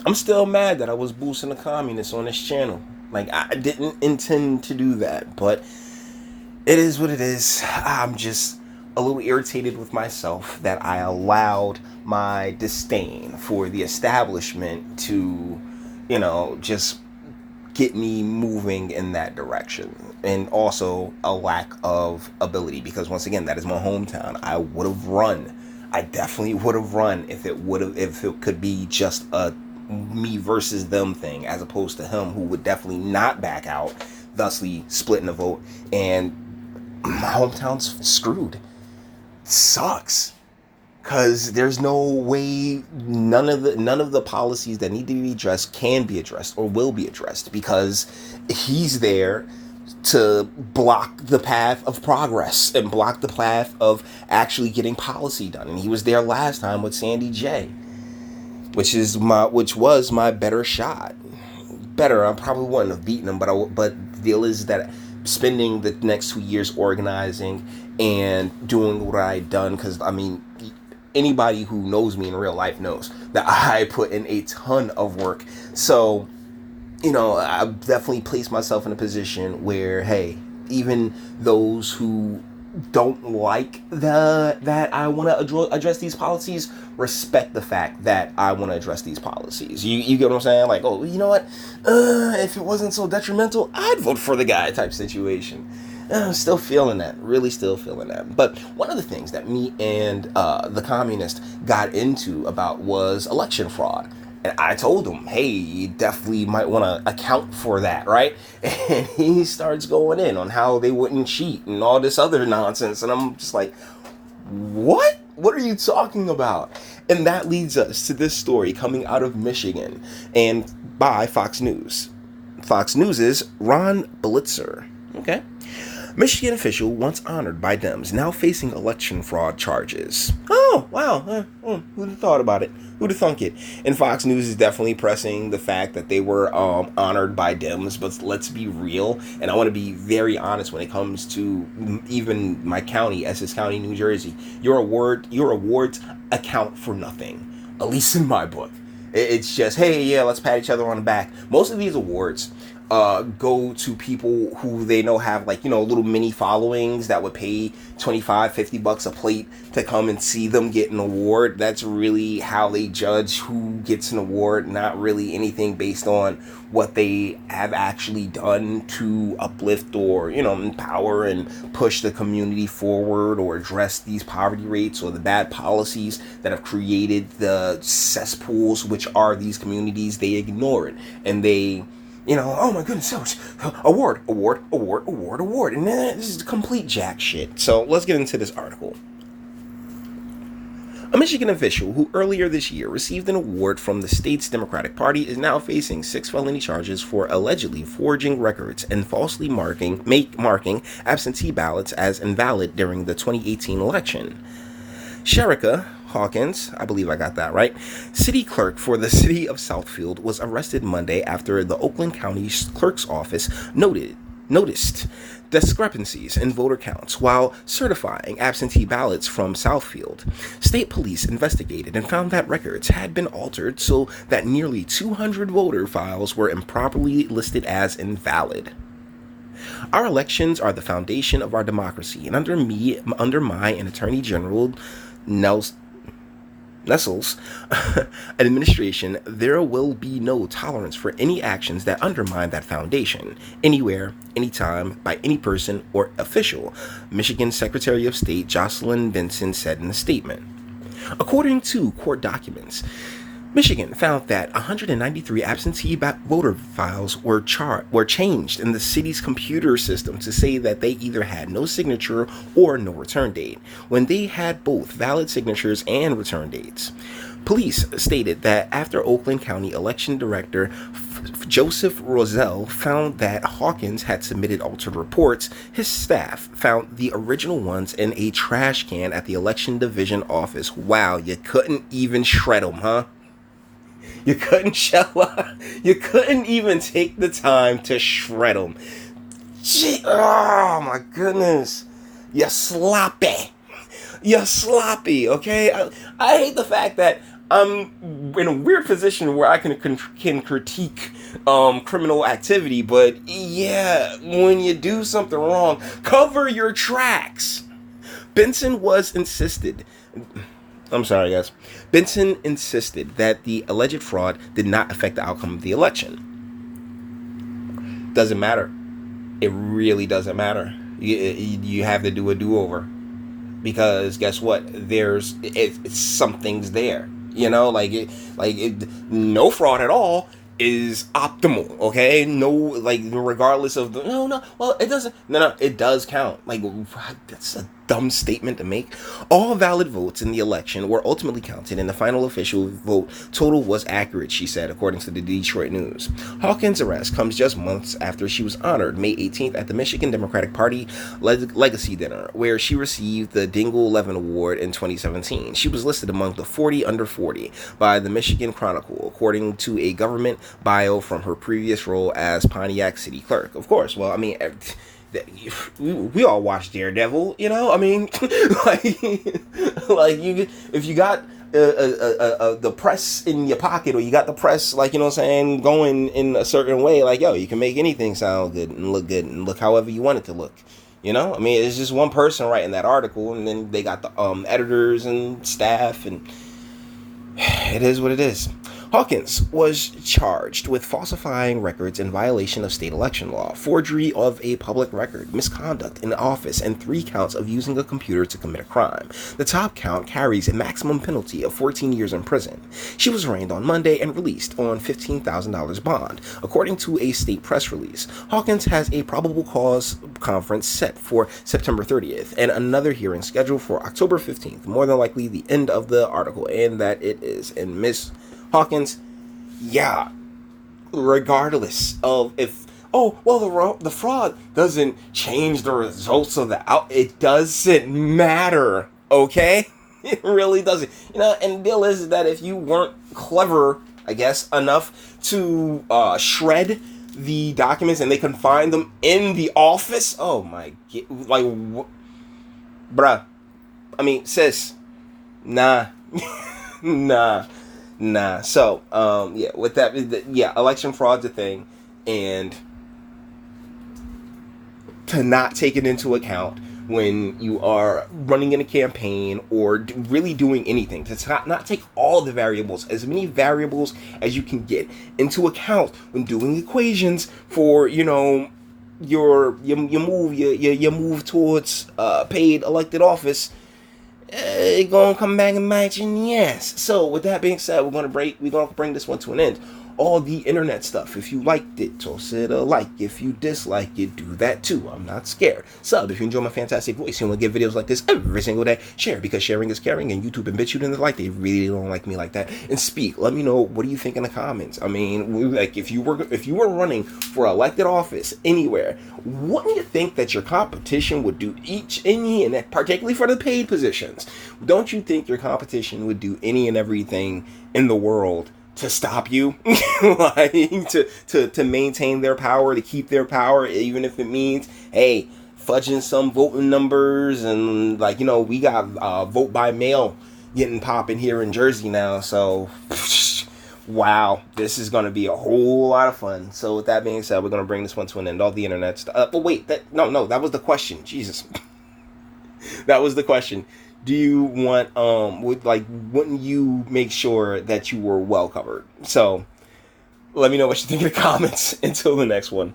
I'm still mad that I was boosting the communists on this channel. Like, I didn't intend to do that, but it is what it is. I'm just a little irritated with myself that I allowed my disdain for the establishment to, just get me moving in that direction. And also a lack of ability, because once again, that is my hometown. I would have run. I definitely would have run if it could be just a me versus them thing, as opposed to him, who would definitely not back out, thusly splitting the vote. And my hometown's screwed. Sucks. Cause there's no way none of the policies that need to be addressed can be addressed or will be addressed, because he's there to block the path of progress and block the path of actually getting policy done. And he was there last time with Sandy J, which was my better shot. Better, I probably wouldn't have beaten him, but the deal is that spending the next 2 years organizing and doing what I had done, because I mean, anybody who knows me in real life knows that I put in a ton of work. So, I definitely placed myself in a position where, hey, even those who don't like that I want to address these policies respect the fact that I want to address these policies. You get what I'm saying? Like, oh, you know what? If it wasn't so detrimental, I'd vote for the guy type situation. Still feeling that. Really still feeling that. But one of the things that me and the communist got into about was election fraud. And I told him, hey, you definitely might want to account for that, right? And he starts going in on how they wouldn't cheat and all this other nonsense. And I'm just like, what? What are you talking about? And that leads us to this story coming out of Michigan and by Fox News. Fox News' Ron Blitzer. Okay. Michigan official once honored by Dems now facing election fraud charges. Oh, wow. Who'd have thought about it? Who'd have thunk it? And Fox News is definitely pressing the fact that they were honored by Dems, but let's be real. And I want to be very honest when it comes to even my county, Essex County, New Jersey. Your awards account for nothing, at least in my book. It's just, hey, yeah, let's pat each other on the back. Most of these awards go to people who they know have, like, little mini followings that would pay 25, $50 a plate to come and see them get an award. That's really how they judge who gets an award, not really anything based on what they have actually done to uplift or, empower and push the community forward or address these poverty rates or the bad policies that have created the cesspools which are these communities. They ignore it and they, oh my goodness, so much award. And this is complete jack shit. So let's get into this article. A Michigan official who earlier this year received an award from the state's Democratic Party is now facing 6 felony charges for allegedly forging records and falsely marking absentee ballots as invalid during the 2018 election. Sherikia Hawkins, I believe I got that right, city clerk for the city of Southfield, was arrested Monday after the Oakland County Clerk's Office noticed discrepancies in voter counts while certifying absentee ballots from Southfield. State police investigated and found that records had been altered so that nearly 200 voter files were improperly listed as invalid. Our elections are the foundation of our democracy, and under my and Attorney General Nestle's administration, there will be no tolerance for any actions that undermine that foundation, anywhere, anytime, by any person or official, Michigan Secretary of State Jocelyn Benson said in a statement. According to court documents, Michigan found that 193 absentee voter files were changed in the city's computer system to say that they either had no signature or no return date, when they had both valid signatures and return dates. Police stated that after Oakland County Election Director Joseph Roselle found that Hawkins had submitted altered reports, his staff found the original ones in a trash can at the Election Division office. Wow, you couldn't even shred them, huh? You couldn't you couldn't even take the time to shred them. Gee, oh my goodness. You're sloppy. You're sloppy, okay? I hate the fact that I'm in a weird position where I can critique criminal activity, but yeah, when you do something wrong, cover your tracks. Benson was insisted. I'm sorry, guys. Benson insisted that the alleged fraud did not affect the outcome of the election. Doesn't matter. It really doesn't matter. You have to do a do-over, because guess what? Something's there. No fraud at all is optimal. Okay, no, regardless of the no. Well, it doesn't. No, it does count. That's a dumb statement to make. All valid votes in the election were ultimately counted, and the final official vote total was accurate, she said, according to the Detroit News. Hawkins' arrest comes just months after she was honored May 18th at the Michigan Democratic Party Legacy Dinner, where she received the Dingle 11 Award in 2017. She was listed among the 40 under 40 by the Michigan Chronicle, according to a government bio from her previous role as Pontiac City Clerk. Of course, well, I mean, we all watch Daredevil, if you got the press in your pocket, or you got the press, going in a certain way, you can make anything sound good and look however you want it to look. It's just one person writing that article, and then they got the editors and staff, and it is what it is. Hawkins was charged with falsifying records in violation of state election law, forgery of a public record, misconduct in office, and 3 counts of using a computer to commit a crime. The top count carries a maximum penalty of 14 years in prison. She was arraigned on Monday and released on $15,000 bond, according to a state press release. Hawkins has a probable cause conference set for September 30th and another hearing scheduled for October 15th, more than likely the end of the article, and that it is. And Miss Hawkins, yeah, regardless of if, the fraud doesn't change the results of it doesn't matter, okay? It really doesn't. And the deal is that if you weren't clever, I guess, enough to shred the documents and they can find them in the office, oh my, bruh, sis, nah, Nah. So, with that, election fraud's a thing, and to not take it into account when you are running in a campaign or really doing anything, to not take all the variables, as many variables as you can get into account when doing equations for, your move towards paid elected office. It gonna come back and bite you in the ass. So with that being said, we're gonna bring this one to an end. All the internet stuff. If you liked it, toss it a like. If you dislike it, do that too. I'm not scared. Sub if you enjoy my fantastic voice. You want to get videos like this every single day. Share, because sharing is caring, and YouTube and BitChute and the like, they really don't like me like that. And speak. Let me know, what do you think in the comments. If you were running for elected office anywhere, wouldn't you think that your competition would do any and particularly for the paid positions? Don't you think your competition would do any and everything in the world to stop you, to maintain their power, to keep their power, even if it means, hey, fudging some voting numbers, and we got vote by mail getting popping here in Jersey now. So, wow, this is going to be a whole lot of fun. So with that being said, we're going to bring this one to an end. All the internet stuff. But wait, that was the question. Jesus, that was the question. Do you want, wouldn't you make sure that you were well covered? So, let me know what you think in the comments. Until the next one.